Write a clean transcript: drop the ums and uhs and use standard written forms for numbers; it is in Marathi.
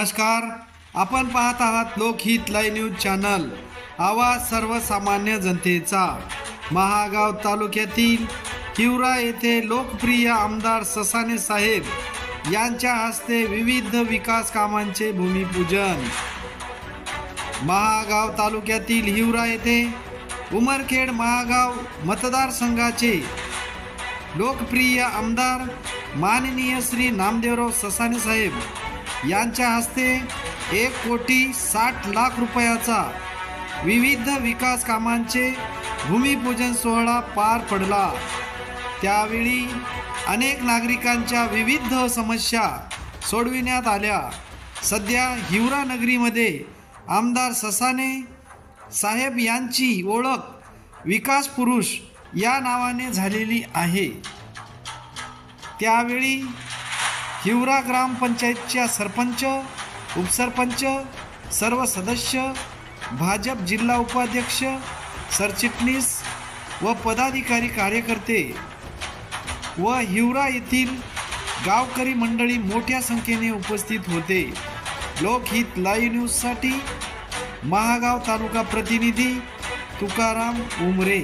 नमस्कार, आपण पाहत आहात लोकहित लाईव्ह न्यूज चॅनल, आवाज सर्वसामान्य जनतेचा। महागाव तालुक्यातील हिवरा येथे लोकप्रिय आमदार ससाणे साहेब यांच्या हस्ते विविध विकास कामांचे भूमिपूजन। महागाव तालुक्यातील हिवरा येथे उमरखेड महागाव मतदारसंघाचे लोकप्रिय आमदार माननीय श्री नामदेवराव ससाणे साहेब यांच्या हस्ते 1,60,00,000 रुपयाचा विविध विकास कामांचे भूमिपूजन सोहळा पार पडला। त्यावेळी अनेक नागरिकांच्या विविध समस्या सोडविण्यात आल्या। सध्या हिवरा नगरीमध्ये आमदार ससाणे साहेब यांची ओळख विकास पुरुष या नावाने झालेली आहे। त्यावेळी हिवरा ग्रामपंचायतच्या सरपंच, उपसरपंच, सर्व सदस्य, भाजप जिल्हा उपाध्यक्ष, सरचिटणीस व पदाधिकारी कार्यकर्ते व हिवरा येथील गावकरी मंडळी मोठ्या संख्येने उपस्थित होते। लोकहित लाईव्ह न्यूजसाठी महागाव तालुका प्रतिनिधी तुकाराम उमरे।